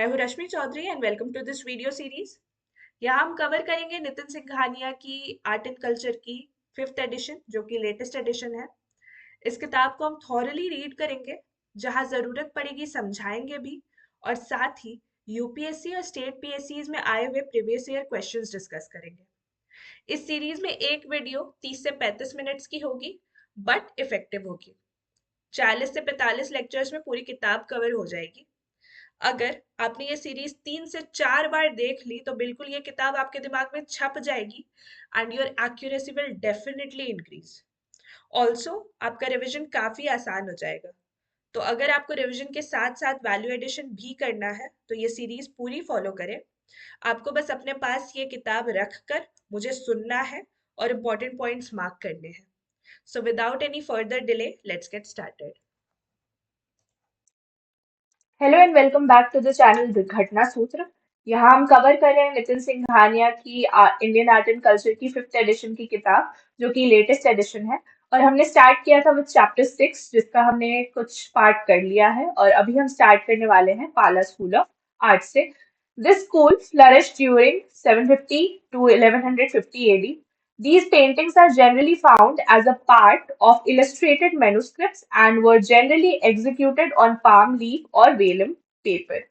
मैं हूँ Rashmi Chaudhary and welcome to this video series. यहाँ हम कवर करेंगे नितिन सिंघानिया की आर्ट एंड कल्चर की फिफ्थ एडिशन जो कि लेटेस्ट एडिशन है। इस किताब को हम थॉरली रीड करेंगे, जहाँ ज़रूरत पड़ेगी समझाएंगे भी, और साथ ही यूपीएससी और स्टेट पीएससीज में आए हुए प्रीवियस ईयर क्वेश्चंस डिस्कस करेंगे। इस सीरीज में एक वीडियो 30 से 35 मिनट्स की होगी, बट इफेक्टिव होगी। 40 से 45 लेक्चर्स में पूरी किताब कवर हो जाएगी। अगर आपने ये सीरीज 3 से 4 बार देख ली तो बिल्कुल ये किताब आपके दिमाग में छप जाएगी and your accuracy will definitely increase. Also आपका रिवीजन काफी आसान हो जाएगा। तो अगर आपको रिवीजन के साथ साथ वैल्यू एडिशन भी करना है तो ये सीरीज पूरी फॉलो करें। आपको बस अपने पास ये किताब रख कर मुझे सुनना है और इम्पोर्टेंट पॉइंट्स मार्क करने हैं। So without any further delay let's get started. Hello and welcome back to the channel Ghatna Sutra. यहाँ हम कवर कर रहे हैं नितिन सिंघानिया की इंडियन आर्ट एंड कल्चर की फिफ्थ एडिशन की किताब, जो कि लेटेस्ट एडिशन है। और हमने स्टार्ट किया था विद चैप्टर 6, जिसका हमने कुछ पार्ट कर लिया है, और अभी हम स्टार्ट करने वाले हैं पाला स्कूल ऑफ आर्ट से। This school flourished during 750 to 1150 AD. These paintings are generally found as a part of illustrated manuscripts and were generally executed on palm leaf or vellum paper.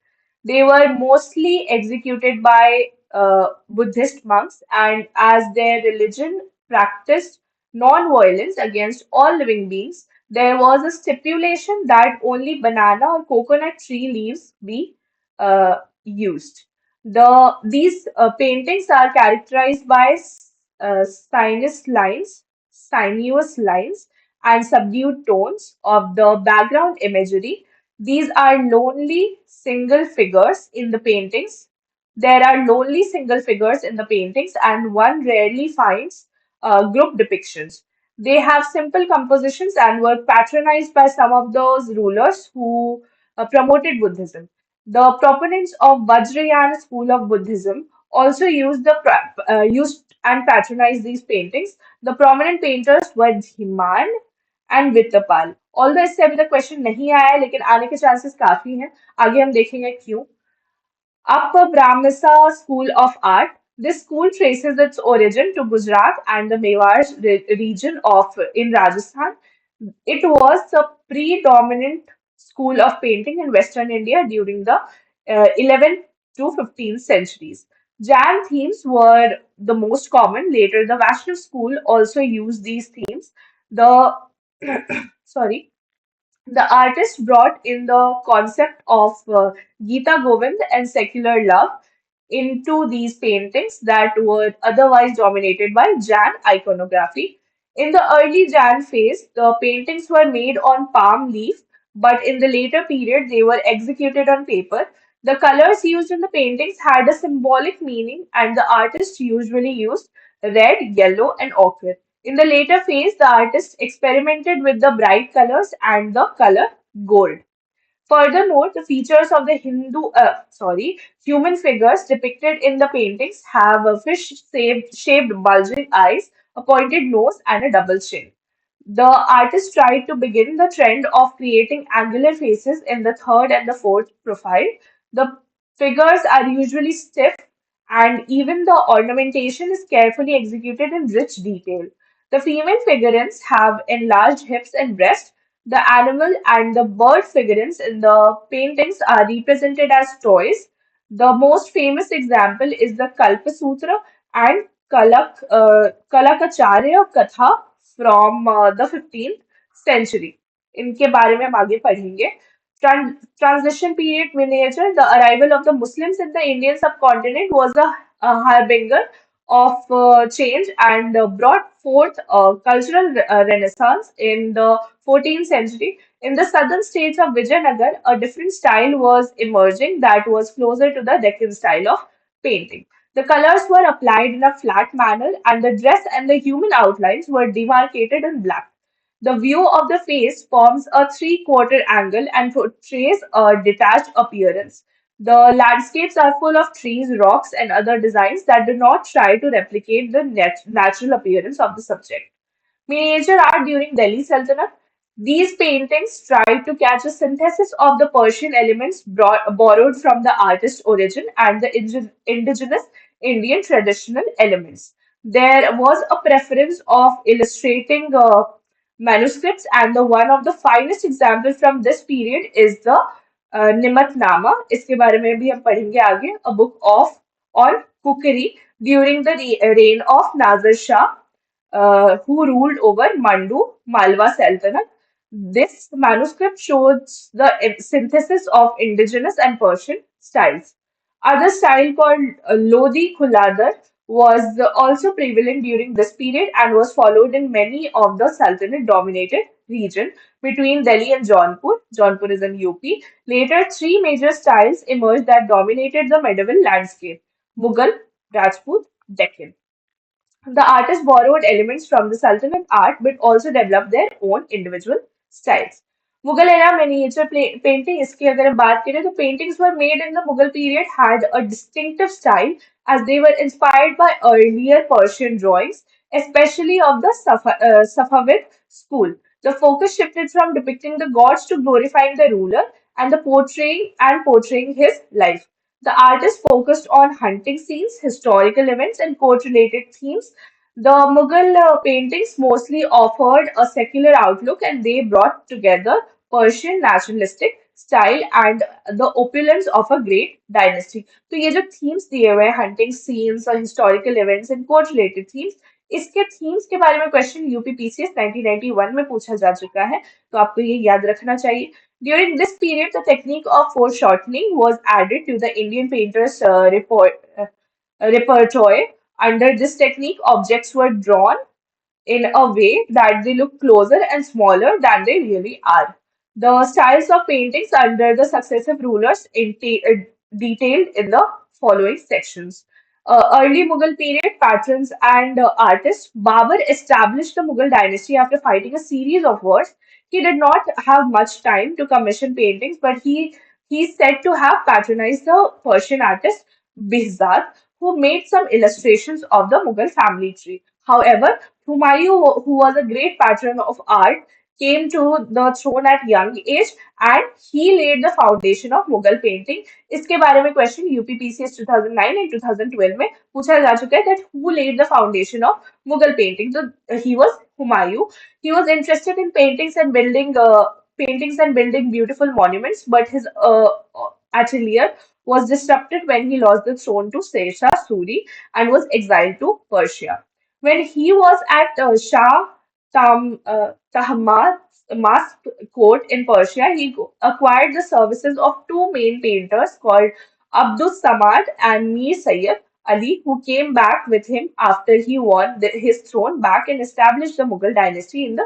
They were mostly executed by Buddhist monks, and as their religion practiced non-violence against all living beings, there was a stipulation that only banana or coconut tree leaves be used. These paintings are characterized by sinuous lines, and subdued tones of the background imagery. These are lonely single figures in the paintings. There are lonely single figures in the paintings, and one rarely finds group depictions. They have simple compositions and were patronized by some of those rulers who promoted Buddhism. The proponents of Vajrayana school of Buddhism also used and patronized these paintings. The prominent painters were Dhiman and Vittapal. Although इससे अभी तक question नहीं आया है, लेकिन आने के chances काफी हैं। आगे हम देखेंगे क्यों। Upper Brahmasa School of Art. This school traces its origin to Gujarat and the Mewar region of in Rajasthan. It was the predominant school of painting in Western India during the 11th to 15th centuries. Jain themes were the most common. Later, the Vaishnav school also used these themes. The sorry, the artist brought in the concept of Gita Govind and secular love into these paintings that were otherwise dominated by Jan iconography. In the early Jan phase, the paintings were made on palm leaf, but in the later period, they were executed on paper. The colors used in the paintings had a symbolic meaning, and the artist usually used red, yellow, and ochre. In the later phase, the artist experimented with the bright colors and the color gold. Furthermore, the features of the human figures depicted in the paintings have a fish-shaped bulging eyes, a pointed nose, and a double chin. The artist tried to begin the trend of creating angular faces in the third and the fourth profile. The figures are usually stiff, and even the ornamentation is carefully executed in rich detail. The female figurines have enlarged hips and breast. The animal and the bird figurines in the paintings are represented as toys. The most famous example is the Kalpasutra and Kalakacharya Katha from the 15th century. इनके बारे में हम आगे पढ़ेंगे. Transition period miniature. The arrival of the Muslims in the Indian subcontinent was a harbinger of change and brought forth a cultural renaissance in the 14th century. In the southern states of Vijayanagar, a different style was emerging that was closer to the Deccan style of painting. The colors were applied in a flat manner, and the dress and the human outlines were demarcated in black. The view of the face forms a three-quarter angle and portrays a detached appearance. The landscapes are full of trees, rocks, and other designs that do not try to replicate the natural appearance of the subject. Miniature art during Delhi Sultanate. These paintings tried to catch a synthesis of the Persian elements borrowed from the artist's origin and the indigenous Indian traditional elements. There was a preference of illustrating manuscripts, and the one of the finest examples from this period is the Nimatnama. इसके बारे में भी हम पढ़ेंगे आगे. A book of on cookery during the reign of Nazir Shah, who ruled over Mandu, Malwa Sultanate. This manuscript shows the synthesis of indigenous and Persian styles. Other style called Lodi Khuladar was also prevalent during this period and was followed in many of the Sultanate dominated region between Delhi and Jaunpur. Jaunpur is in UP. Later, three major styles emerged that dominated the medieval landscape: Mughal, Rajput, Deccan. The artists borrowed elements from the Sultanate art but also developed their own individual styles. Mughal era miniature painting, इसकी अगर हम बात करें तो paintings were made in the Mughal period had a distinctive style as they were inspired by earlier Persian drawings, especially of the Safavid school. The focus shifted from depicting the gods to glorifying the ruler and the portraying his life. The artist focused on hunting scenes, historical events, and court-related themes. The Mughal paintings mostly offered a secular outlook, and they brought together Persian naturalistic style and the opulence of a great dynasty. तो ये जो themes दिए हुए हैं hunting scenes और historical events and court related themes, इसके themes के बारे में question यूपीपीसीएस 1991 में पूछा जा चुका है, तो आपको ये याद रखना चाहिए. During this period, the technique of foreshortening was added to the Indian painters' repertoire. Under this technique, objects were drawn in a way that they look closer and smaller than they really are. The styles of paintings under the successive rulers detailed in the following sections. Early Mughal period patrons and artists. Babur established the Mughal dynasty after fighting a series of wars. He did not have much time to commission paintings, but he's said to have patronized the Persian artist Behzad, who made some illustrations of the Mughal family tree. However, Humayun, who was a great patron of art, came to the throne at young age and he laid the foundation of Mughal painting. इसके बारे में question UPPCS 2009 and 2012 में पूछा जा चुका है that who laid the foundation of Mughal painting. So he was Humayun. He was interested in paintings and building beautiful monuments, but his atelier was disrupted when he lost the throne to Sher Shah Suri and was exiled to Persia. When he was at Shah Tahmasp court in Persia, he acquired the services of two main painters called Abdus Samad and Mir Sayyid Ali, who came back with him after he won his throne back and established the Mughal dynasty in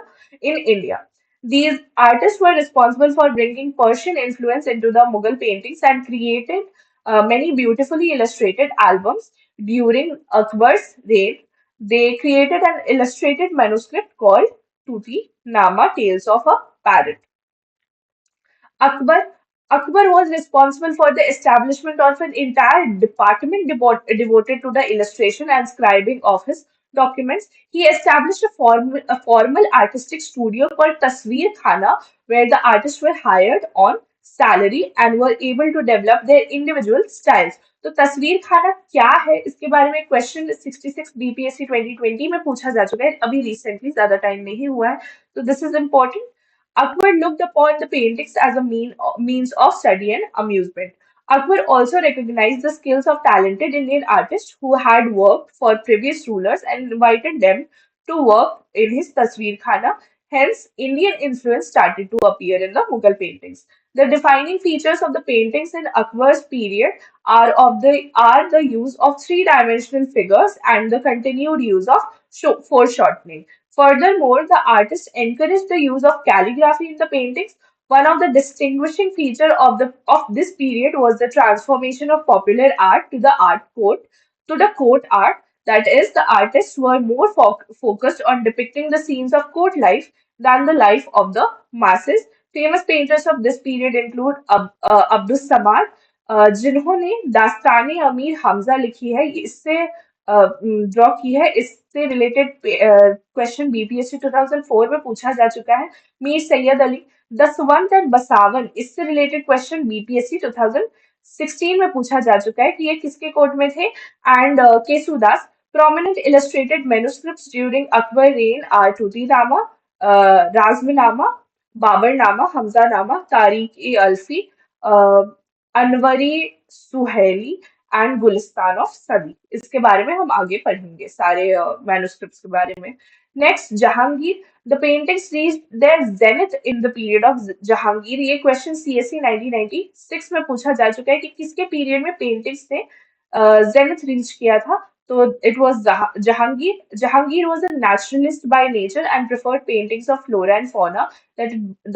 India. These artists were responsible for bringing Persian influence into the Mughal paintings and created many beautifully illustrated albums during Akbar's reign. They created an illustrated manuscript called Tuti Nama Tales of a Parrot. Akbar Akbar was responsible for the establishment of an entire department devoted to the illustration and scribing of his documents. He established a formal artistic studio called Tasveer Khana, where the artists were hired on salary and were able to develop their individual styles. तो तस्वीर खाना क्या है इसके बारे में question 66 BPSC 2020 में पूछा जा चुका है अभी रिसेंटली ज्यादा टाइम नहीं हुआ है तो this is important. Akbar looked upon the paintings as a means of study and amusement. Akbar also recognized the skills of talented Indian artists who had worked for previous rulers and invited them to work in his Tasveer Khana. Hence, Indian influence started to appear in the Mughal paintings. The defining features of the paintings in Akbar's period are the use of three-dimensional figures and the continued use of foreshortening. Furthermore, the artist encouraged the use of calligraphy in the paintings. One of the distinguishing features of this period was the transformation of popular art to the court art. That is, the artists were more focused on depicting the scenes of court life than the life of the masses. Famous painters of this period include Abdus Samad जिन्होंने दास्तान अमीर हमजा लिखी है. इससे draw की है। इससे related question BPSC 2004 में पूछा जा चुका है। मीर सैयद अली, दसवंत एंड बसावन, इससे रिलेटेड क्वेश्चन बीपीएससी 2016 में पूछा जा चुका है कि ये किसके कोर्ट में थे। And Kesudas, prominent illustrated manuscripts during Akbar reign are Tuti-Nama, Razmi-Nama, Babar-Nama, Hamza-Nama, Tariq-e-Alfi, uh, Anwari Suhaili and Gulistan of Saadi. इसके बारे में हम आगे पढ़ेंगे सारे मैन्युस्क्रिप्ट्स के बारे में। Next, Jahangir, the paintings reached their zenith in the period of Jahangir. ये क्वेश्चन सीएससी 1996 में पूछा जा चुका है कि किसके पीरियड में पेंटिंग्स ने जेनिथ रीच किया था। तो it was Jahangir. Jahangir was a naturalist by nature and preferred paintings of flora and fauna,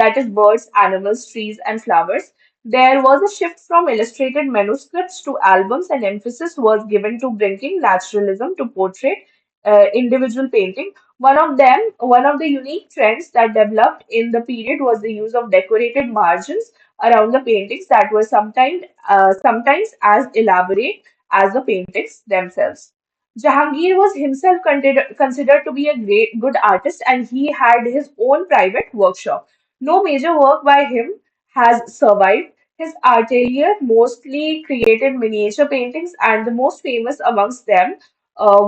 that is birds, animals, trees and flowers. There was a shift from illustrated manuscripts to albums, and emphasis was given to bringing naturalism to portrait individual painting. One of the unique trends that developed in the period was the use of decorated margins around the paintings that were sometimes as elaborate as the paintings themselves. Jahangir was himself considered to be a good artist, and he had his own private workshop. No major work by him has survived. His atelier mostly created miniature paintings, and the most famous amongst them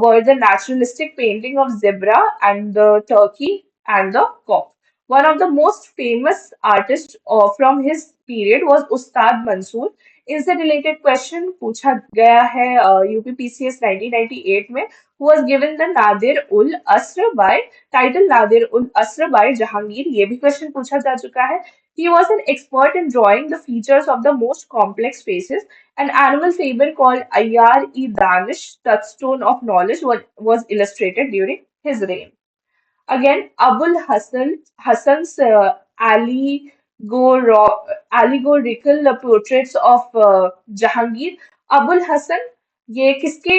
were the naturalistic painting of zebra and the turkey and the cock. One of the most famous artists from his period was Ustad Mansoor. इससे related question पूछा गया है UPPCS 1998 में, who was given the Nadir ul Asr by title Nadir ul Asr by Jahangir. ये भी question पूछा जा चुका है। He was an expert in drawing the features of the most complex faces. An annual fable called Ayyar-e-Danish, Touchstone of Knowledge, was illustrated during his reign. Again, Abul Hassan's allegorical portraits of Jahangir. Abul Hassan, ये किसके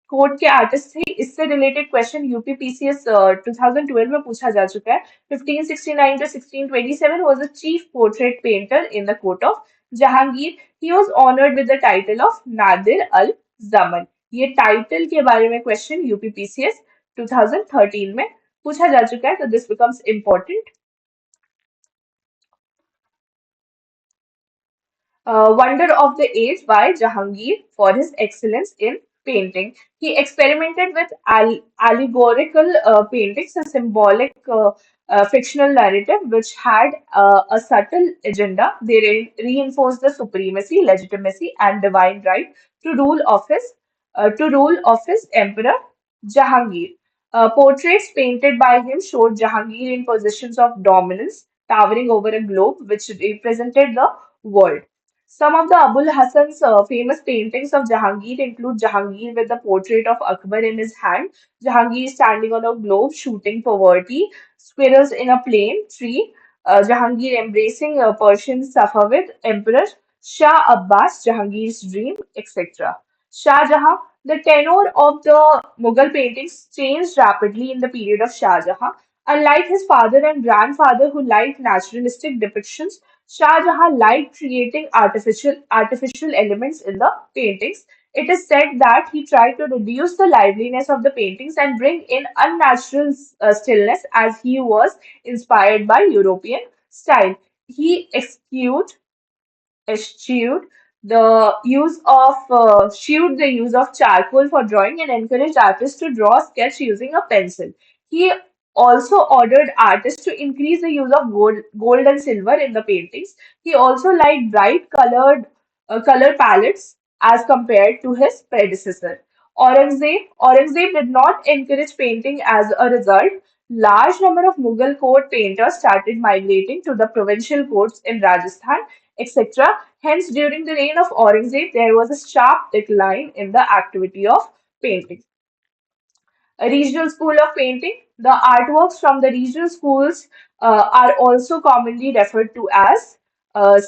court के artist थे? इससे related question UPPCS 2012 में पूछा जा चुका है। 1569 to 1627 was a chief portrait painter in the court of Jahangir. He was honored with the title of Nadir al Zaman. ये टाइटल के बारे में क्वेश्चन यूपीपीसीएस 2013 में पूछा जा चुका है, तो this becomes important. Wonder of the Age by Jahangir for his excellence in painting. He experimented with allegorical paintings, a symbolic fictional narrative which had a subtle agenda. They reinforced the supremacy, legitimacy, and divine right to rule of his emperor Jahangir. Portraits painted by him showed Jahangir in positions of dominance, towering over a globe which represented the world. Some of the Abul Hassan's famous paintings of Jahangir include Jahangir with the portrait of Akbar in his hand, Jahangir standing on a globe shooting poverty, squirrels in a plane tree, Jahangir embracing Persian Safavid Emperor Shah Abbas, Jahangir's dream, etc. Shah Jahan, the tenor of the Mughal paintings changed rapidly in the period of Shah Jahan. Unlike his father and grandfather who liked naturalistic depictions, Shah Jahan liked creating artificial elements in the paintings. It is said that he tried to reduce the liveliness of the paintings and bring in unnatural stillness as he was inspired by European style. He eschewed the use of charcoal for drawing and encouraged artists to draw sketch using a pencil. He also ordered artists to increase the use of gold and silver in the paintings. He also liked bright color palettes as compared to his predecessor. Aurangzeb did not encourage painting. As a result, large number of Mughal court painters started migrating to the provincial courts in Rajasthan, etc. Hence, during the reign of Aurangzeb, there was a sharp decline in the activity of painting. A regional school of painting. The artworks from the regional schools are also commonly referred to as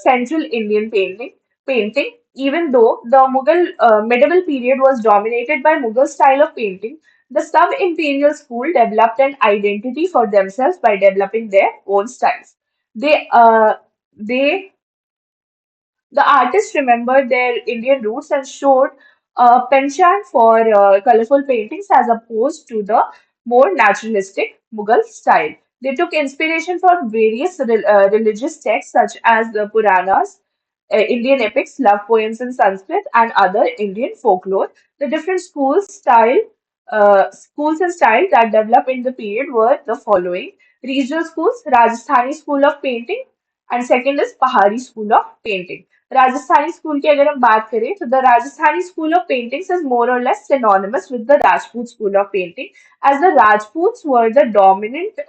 Central Indian painting. Even though the Mughal medieval period was dominated by Mughal style of painting, the sub-imperial school developed an identity for themselves by developing their own styles. They uh, they the artists remembered their Indian roots and showed a penchant for colorful paintings as opposed to the more naturalistic Mughal style. They took inspiration from various religious texts such as the Puranas, Indian epics, love poems in Sanskrit, and other Indian folklore. The different schools and style that developed in the period were the following: regional schools, Rajasthani school of painting, and second is Pahari school of painting. Rajasthani school की अगर हम बात करें तो the Rajasthani school of paintings is more or less synonymous with the Rajput school of painting, as the Rajputs were the dominant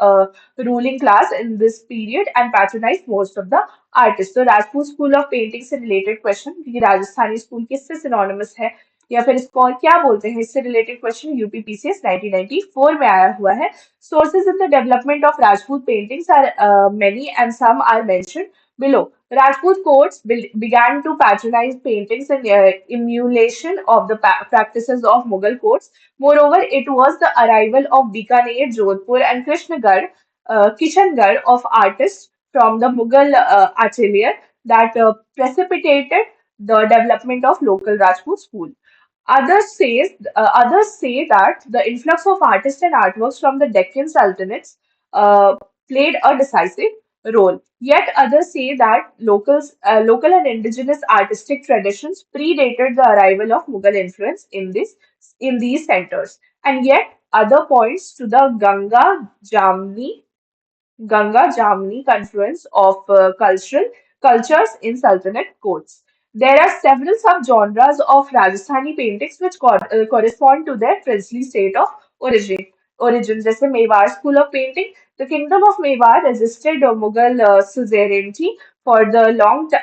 ruling class in this period and patronized most of the artists. तो Rajput school of painting से related question कि Rajasthani school किससे synonymous है या फिर इसको और क्या बोलते हैं, इससे रिलेटेड क्वेश्चन यूपीपीसीएस 1994 में आया हुआ है. Sources in the development of Rajput paintings are many and some are mentioned below. Rajput courts began to patronize paintings in emulation of the practices of Mughal courts. Moreover, it was the arrival of Bikaner, Jodhpur, and Kishangarh of artists from the Mughal atelier that precipitated the development of local Rajput school. Others say that the influx of artists and artworks from the Deccan Sultanates played a decisive role. Yet others say that local and indigenous artistic traditions predated the arrival of Mughal influence in these centers. And yet other points to the Ganga Jamni confluence of cultural cultures in Sultanate courts. There are several subgenres of Rajasthani paintings which correspond to their princely state of origin. जैसे Mewar school of painting, the kingdom of Mewar resisted Mughal suzerainty for the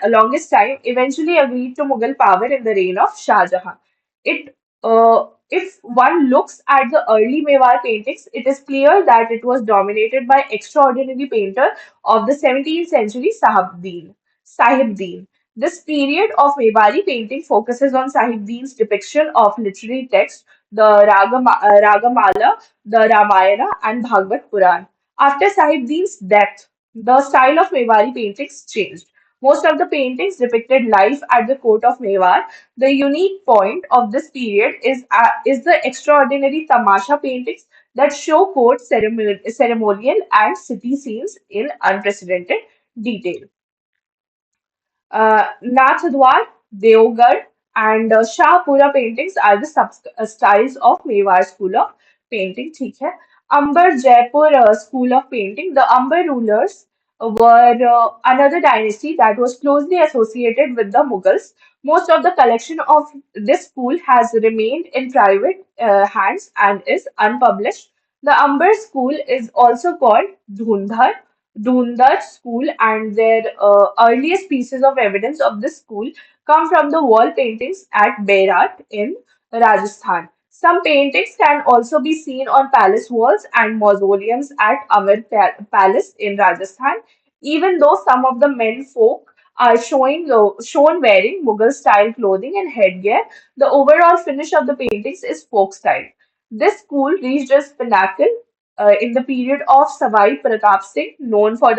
longest time, eventually agreed to Mughal power in the reign of Shah Jahan. If one looks at the early Mewar paintings, it is clear that it was dominated by extraordinary painter of the 17th century Sahib Deen. This period of Mewari painting focuses on Sahib Deen's depiction of literary text, the Ragamala, the Ramayana, and Bhagavad Puran. After Sahib Deen's death, the style of Mewari paintings changed. Most of the paintings depicted life at the court of Mewar. The unique point of this period is the extraordinary tamasha paintings that show court ceremonial and city scenes in unprecedented detail. Nathadwar, Deogarh, and Shahpura paintings are the styles of Mewar school of painting. ठीक है. Amber Jaipur school of painting. The Amber rulers were another dynasty that was closely associated with the Mughals. Most of the collection of this school has remained in private hands and is unpublished. The Amber school is also called Dhundar school, and their earliest pieces of evidence of this school come from the wall paintings at Bairat in Rajasthan. Some paintings can also be seen on palace walls and mausoleums at Amir Palace in Rajasthan, even though some of the men folk are shown wearing Mughal style clothing and headgear. The overall finish of the paintings is folk style. This school reached its pinnacle in the period of Savai Pratap Singh, known for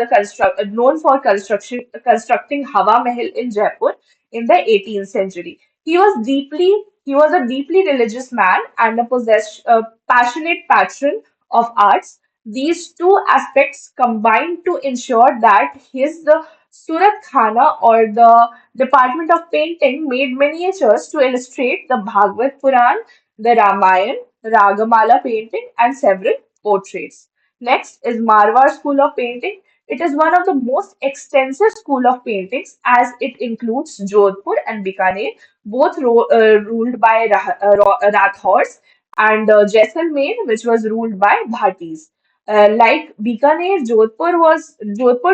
constructing Hawa Mahal in Jaipur in the 18th century. He was a deeply religious man and a passionate patron of arts. These two aspects combined to ensure that his Surat Khana, or the Department of Painting, made miniatures to illustrate the Bhagavad Puran, the Ramayana, Ragamala painting, and several portraits. Next is Marwar School of Painting. It is one of the most extensive school of paintings as it includes Jodhpur and Bikaner, both ruled by Rathors, and Jaisalmer, which was ruled by Bhatis. Like Bikaner, Jodhpur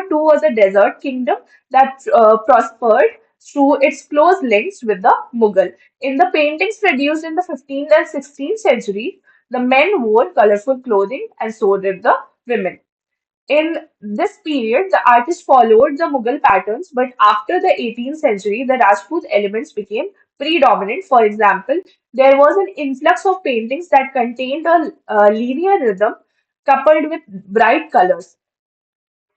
too was a desert kingdom that prospered through its close links with the Mughal. In the paintings produced in the 15th and 16th century, the men wore colorful clothing and so did the women. In this period, the artists followed the Mughal patterns, but after the 18th century, the Rajput elements became predominant. For example, there was an influx of paintings that contained a linear rhythm coupled with bright colors.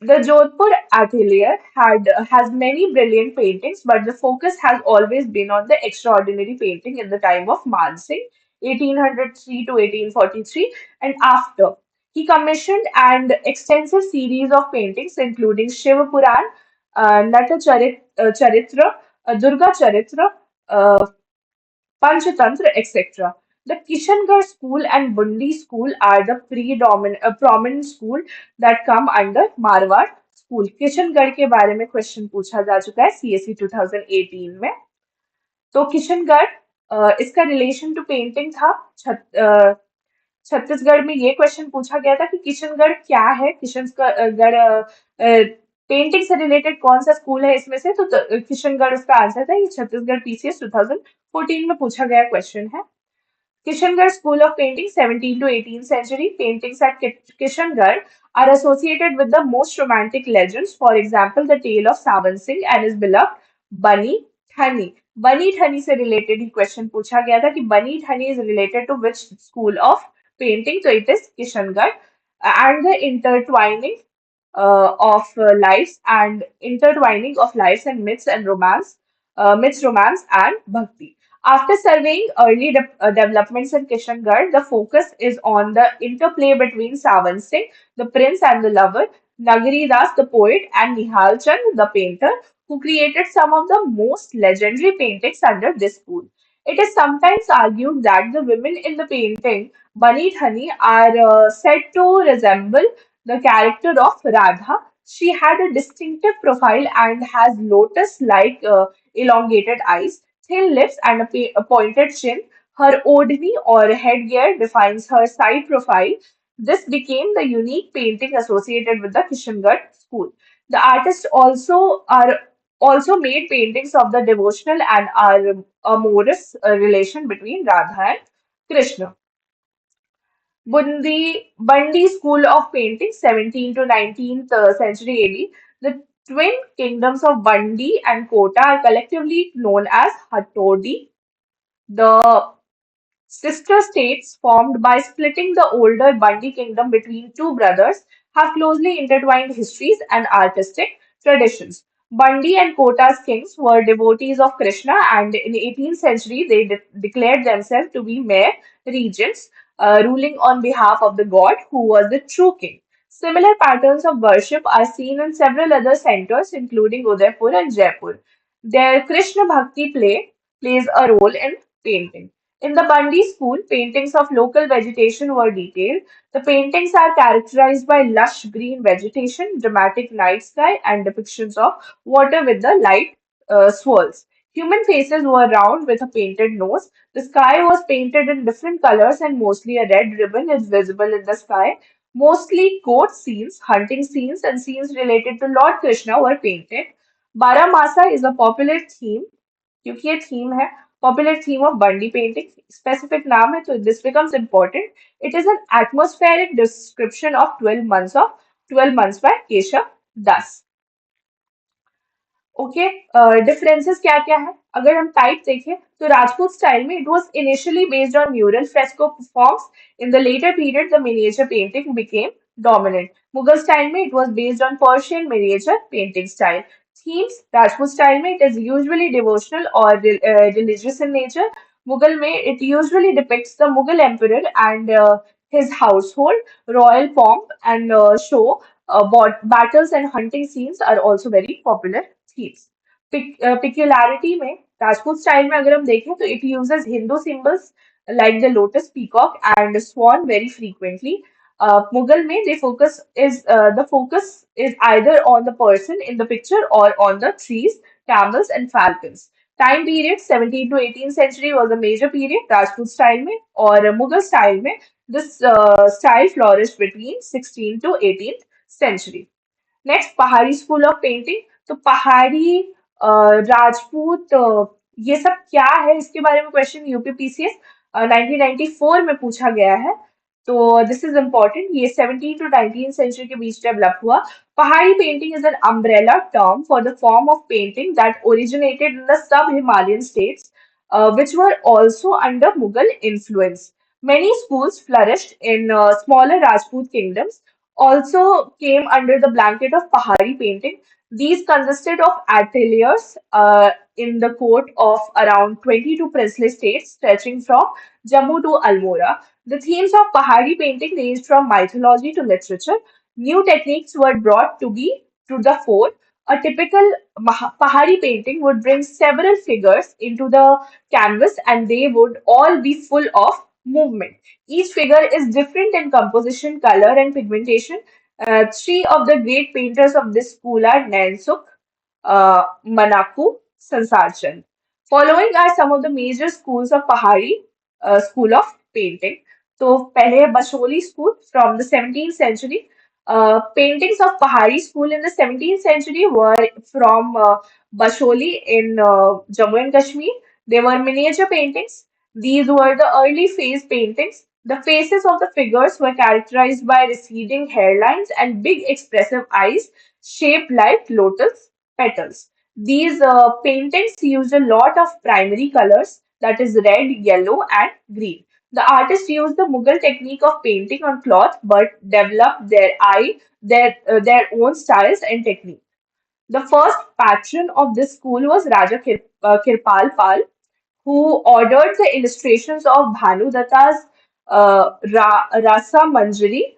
The Jodhpur atelier has many brilliant paintings, but the focus has always been on the extraordinary painting in the time of Man Singh, 1803 to 1843, and after. He commissioned an extensive series of paintings, including Shiva Puran, Charitra, Durga Charitra, uh, Panchatantra, etc. The Kishangarh school and Bundi school are the prominent school that come under Marwar school. Kishangarh के बारे में question पूछा जा चुका है CSE 2018 में। तो किशनगढ़ इसका रिलेशन टू पेंटिंग था। छत्तीसगढ़ में ये क्वेश्चन पूछा गया था कि किशनगढ़ क्या है, किशनगढ़ पेंटिंग से रिलेटेड कौन सा स्कूल है इसमें से, तो किशनगढ़ उसका आंसर था। ये छत्तीसगढ़ PCS 2014 में पूछा गया क्वेश्चन है। Kishangarh School of Painting, 17th to 18th century. Paintings at Kishangarh are associated with the most romantic legends. For example, the tale of Sawan Singh and his beloved Bunny Thani. Bunny Thani से related ही question पूछा गया था कि Bunny Thani is related to which school of painting? So it is Kishangarh. And the intertwining of lives and myths, romance, and bhakti. After surveying early developments in Kishangarh, the focus is on the interplay between Sawan Singh, the prince and the lover, Nagari Das, the poet, and Nihal Chand, the painter, who created some of the most legendary paintings under this school. It is sometimes argued that the women in the painting Bani Thani are said to resemble the character of Radha. She had a distinctive profile and has lotus-like elongated eyes, thin lips, and a pointed chin. Her odhni or headgear defines her side profile. This became the unique painting associated with the Kishangarh school. The artists also made paintings of the devotional and amorous relation between Radha and Krishna. Bundi School of Painting, 17th to 19th century AD. The twin kingdoms of Bundi and Kota are collectively known as Hatodi. The sister states formed by splitting the older Bundi kingdom between two brothers have closely intertwined histories and artistic traditions. Bundi and Kota's kings were devotees of Krishna, and in the 18th century they declared themselves to be mere regents, ruling on behalf of the god who was the true king. Similar patterns of worship are seen in several other centers, including Udaipur and Jaipur. Their Krishna Bhakti plays a role in painting. In the Bandi school, paintings of local vegetation were detailed. The paintings are characterized by lush green vegetation, dramatic night sky, and depictions of water with the light swirls. Human faces were round with a painted nose. The sky was painted in different colors, and mostly a red ribbon is visible in the sky. Mostly court scenes, hunting scenes, and scenes related to Lord Krishna were painted. Baramasa is a popular theme क्योंकि ये theme है popular theme of Bundi painting specific नाम है तो this becomes important it is an atmospheric description of 12 months by Keshav Das okay differences क्या क्या है अगर हम टाइप देखें तो राजपूत स्टाइल में it was initially based on mural fresco forms in the latter period the miniature painting became dominant. Mughal style में it was based on Persian miniature painting style. Themes Rajput style में it is usually devotional or religious in nature. Mughal में it usually depicts the Mughal emperor and his household. Royal pomp and show, battles and hunting scenes are also very popular themes. Peculiarity में Rajput style में अगर हम देखें तो it uses Hindu symbols like the lotus, peacock and swan very frequently. Mughal में the focus is either on the person in the picture or on the trees, camels and falcons. Time period 17th to 18th century was a major period Rajput style में और Mughal style में this style flourished between 16th to 18th century. Next पहाड़ी school of painting तो पहाड़ी राजपूत ये सब क्या है इसके बारे में क्वेश्चन यूपीपीसीएस 1994 में पूछा गया है तो दिस इज इम्पोर्टेंट ये 17 टू 19 सेंचुरी के बीच डेवलप हुआ पहाड़ी painting is an umbrella term for the form of painting that originated in the sub Himalayan states which were also under Mughal influence. Many schools flourished in smaller Rajput kingdoms also came under the blanket of Pahari painting. These consisted of ateliers in the court of around 22 princely states stretching from Jammu to Almora. The themes of Pahari painting ranged from mythology to literature. New techniques were brought to the fore. A typical Pahari painting would bring several figures into the canvas and they would all be full of movement. Each figure is different in composition, color, and pigmentation. Three of the great painters of this school are Nansuk, Manaku, Sansarchand. Following are some of the major schools of Pahari school of painting. So, पहले है Basholi school from the 17th century. Paintings of Pahari school in the 17th century were from Basholi in Jammu and Kashmir. They were miniature paintings. These were the early phase paintings. The faces of the figures were characterized by receding hairlines and big expressive eyes shaped like lotus petals. These paintings used a lot of primary colors, that is red, yellow, and green. The artists used the Mughal technique of painting on cloth but developed their own styles and technique. The first patron of this school was Raja Kirpal Pal, who ordered the illustrations of Bhanu Datta's Rasa Manjari,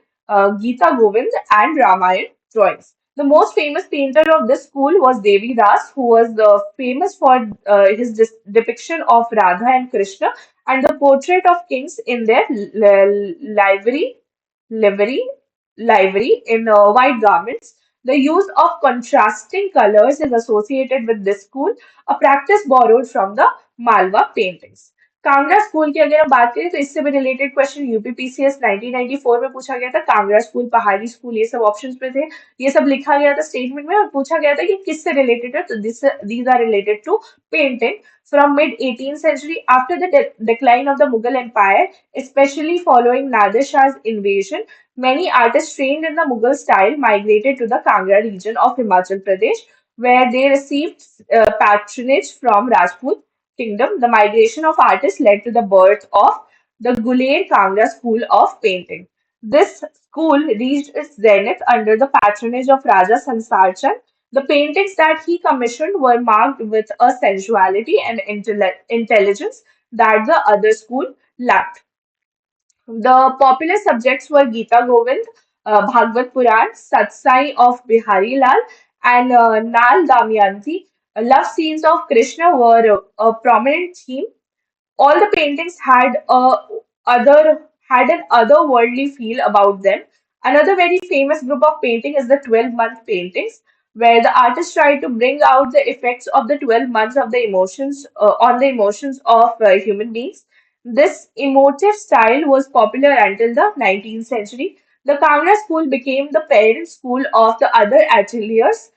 Gita Govind, and Ramayana drawings. The most famous painter of this school was Devi Das, who was famous for his depiction of Radha and Krishna and the portrait of kings in their livery, livery in white garments. The use of contrasting colors is associated with this school, a practice borrowed from the Malwa paintings Kangra school की अगर हम बात करें तो इससे भी related question UPPCS 1994 में पूछा गया था कांगड़ा स्कूल पहाड़ी स्कूल ये सब ऑप्शंस में थे ये सब लिखा गया था स्टेटमेंट में और पूछा गया था कि किससे रिलेटेड है तो these are related to painting from mid 18th century after the decline of the Mughal Empire, especially following Nadir Shah's invasion, many artists trained in the Mughal style migrated to the Kangra region of Himachal Pradesh, where they received patronage from Rajput kingdom. The migration of artists led to the birth of the Guler Kangra school of painting. This school reached its zenith under the patronage of Raja Sansar Chand. The paintings that he commissioned were marked with a sensuality and intelligence that the other school lacked. The popular subjects were Gita Govind, Bhagavad Puran, Satsai of Bihari Lal, and Nal Damayanti. Love scenes of Krishna were a prominent theme. All the paintings had an otherworldly feel about them. Another very famous group of painting is the 12-month paintings, where the artist tried to bring out the effects of the 12 months of the emotions on the emotions of human beings. This emotive style was popular until the 19th century. The Kangra school became the parent school of the other ateliers,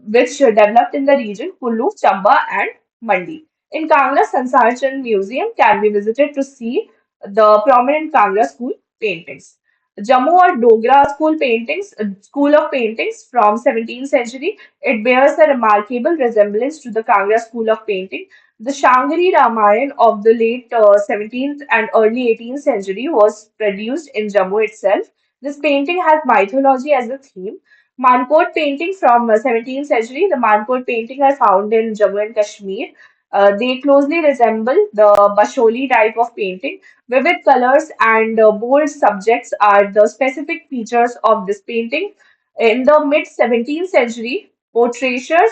which developed in the region Kullu, Chamba, and Mandi. In Kangra, Sansarchand Museum can be visited to see the prominent Kangra school paintings. Jammu or Dogra school of paintings from 17th century, it bears a remarkable resemblance to the Kangra school of painting. The Shangri Ramayan of the late 17th and early 18th century was produced in Jammu itself. This painting has mythology as a theme. Mankot painting from 17th century. The Mankot painting are found in Jammu and Kashmir. They closely resemble the Basholi type of painting. Vivid colors and bold subjects are the specific features of this painting. In the mid 17th century, portraitures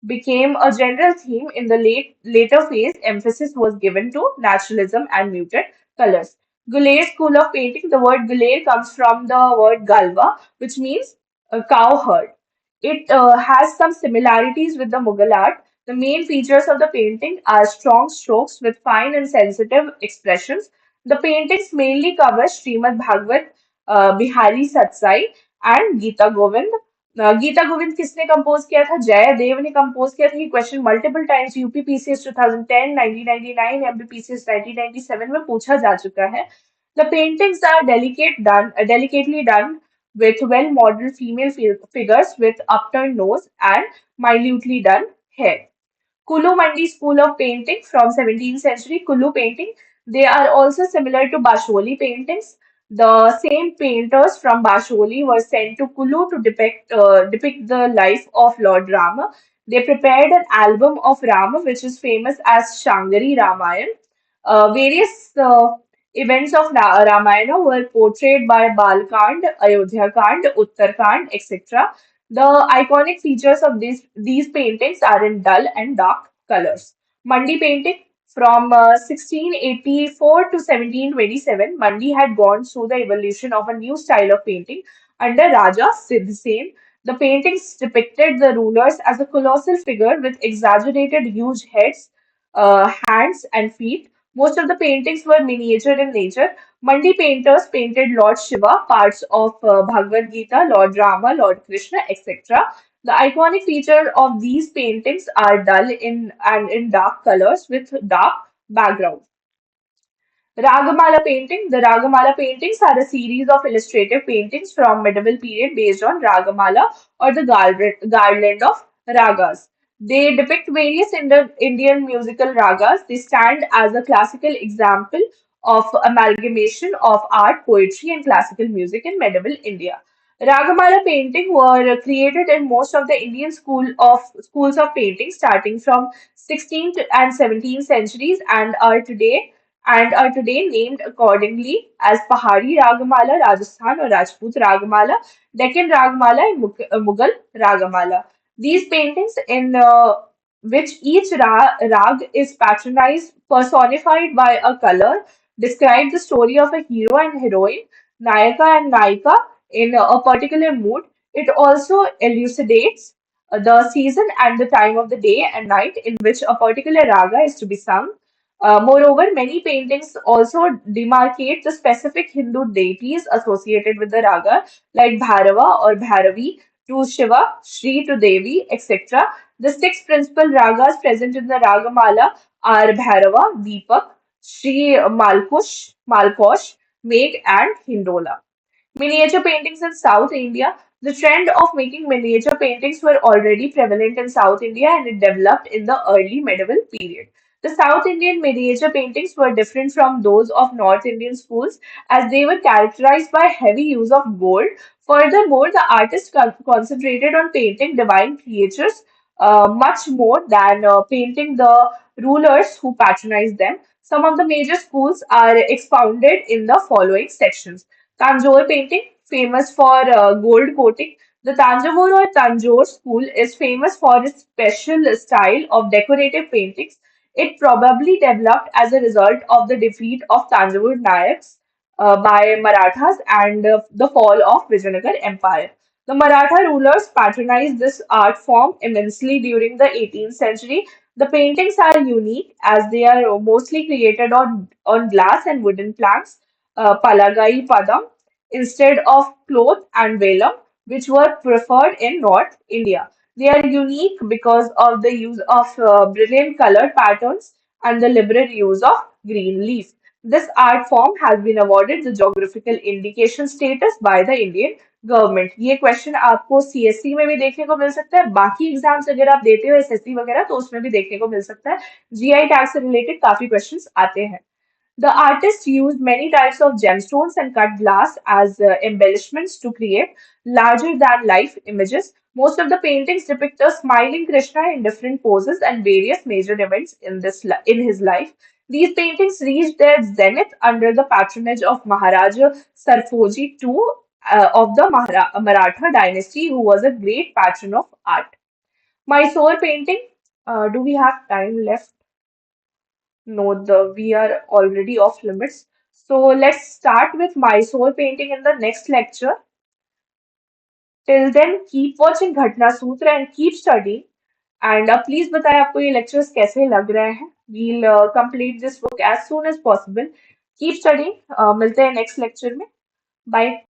became a general theme. In the later phase, emphasis was given to naturalism and muted colors. Guler school of painting, the word Guler comes from the word Galwa, which means a cow herd. It has some similarities with the Mughal art. The main features of the painting are strong strokes with fine and sensitive expressions. The paintings mainly cover Srimad Bhagavad, Bihari Satsai and Gita Govind. Gita Govind किसने compose किया था जयदेव ने compose किया था ये question multiple times UPPCS 2010 1999 MPPCS 1997 में पूछा जा चुका है the paintings are delicately done with well modeled female figures with upturned nose and minutely done hair. Kulu Mandi school of painting from 17th century Kulu painting. They are also similar to Basholi paintings. The same painters from Basholi were sent to Kulu to depict the life of Lord Rama. They prepared an album of Rama, which is famous as Shangari Ramayan. Various events of Ramayana were portrayed by Balkand, Ayodhya Kand, Uttarkand, etc. The iconic features of these paintings are in dull and dark colors. Mandi painting from 1684 to 1727, Mandi had gone through the evolution of a new style of painting under Raja Siddhasen. The paintings depicted the rulers as a colossal figure with exaggerated huge heads, hands, and feet. Most of the paintings were miniature in nature. Mandi painters painted Lord Shiva, parts of Bhagavad Gita, Lord Rama, Lord Krishna, etc. The iconic feature of these paintings are dull in dark colors with dark background. Ragamala painting. The Ragamala paintings are a series of illustrative paintings from medieval period based on Ragamala or the garland of ragas. They depict various Indian musical ragas. They stand as a classical example of amalgamation of art, poetry, and classical music in medieval India. Ragamala painting were created in most of the Indian schools of painting starting from 16th and 17th centuries and are today named accordingly as Pahari Ragamala, Rajasthan or Rajput Ragamala, Deccan Ragamala, and Mughal Ragamala. These paintings, in which each rag is personified by a color, describe the story of a hero and heroine, Nayaka and Naika in a particular mood. It also elucidates the season and the time of the day and night in which a particular raga is to be sung. Moreover, many paintings also demarcate the specific Hindu deities associated with the raga, like Bhairava or Bhairavi to Shiva, Shri to Devi, etc. The six principal ragas present in the Ragamala are Bhairava, Deepak, Shri Malkosh, Megh, and Hindola. Miniature paintings in South India. The trend of making miniature paintings were already prevalent in South India and it developed in the early medieval period. The South Indian miniature paintings were different from those of North Indian schools as they were characterized by heavy use of gold. Furthermore, the artist concentrated on painting divine creatures much more than painting the rulers who patronized them. Some of the major schools are expounded in the following sections. Tanjore painting, famous for gold coating. The Tanjore or Tanjore school is famous for its special style of decorative paintings. It probably developed as a result of the defeat of Tanjore Nayaks by Marathas and the fall of Vijayanagar Empire. The Maratha rulers patronized this art form immensely during the 18th century. The paintings are unique as they are mostly created on glass and wooden planks, Palagai Padam, instead of cloth and vellum, which were preferred in North India. They are unique because of the use of brilliant color patterns and the liberal use of green leaf. This art form has been awarded the geographical indication status by the Indian government. ये question आपको CSC में भी देखने को मिल सकता है, बाकी exams अगर आप देते हो एसएससी वगैरह तो उसमें भी देखने को मिल सकता है. जीआई टैग से रिलेटेड काफी क्वेश्चंस आते हैं. The artist used many types of gemstones and cut glass as embellishments to create larger than life images. Most of the paintings depict a smiling Krishna in different poses and various major events in his life. These paintings reached their zenith under the patronage of Maharaja Sarfoji II of the Maratha dynasty, who was a great patron of art. Mysore painting. Do we have time left? No, we are already off limits. So let's start with Mysore painting in the next lecture. Till then, keep watching Ghatna Sutra and keep studying. And please बताएं आपको ये lectures कैसे लग रहे हैं. We'll complete this book as soon as possible. Keep studying. मिलते हैं next lecture में. Bye.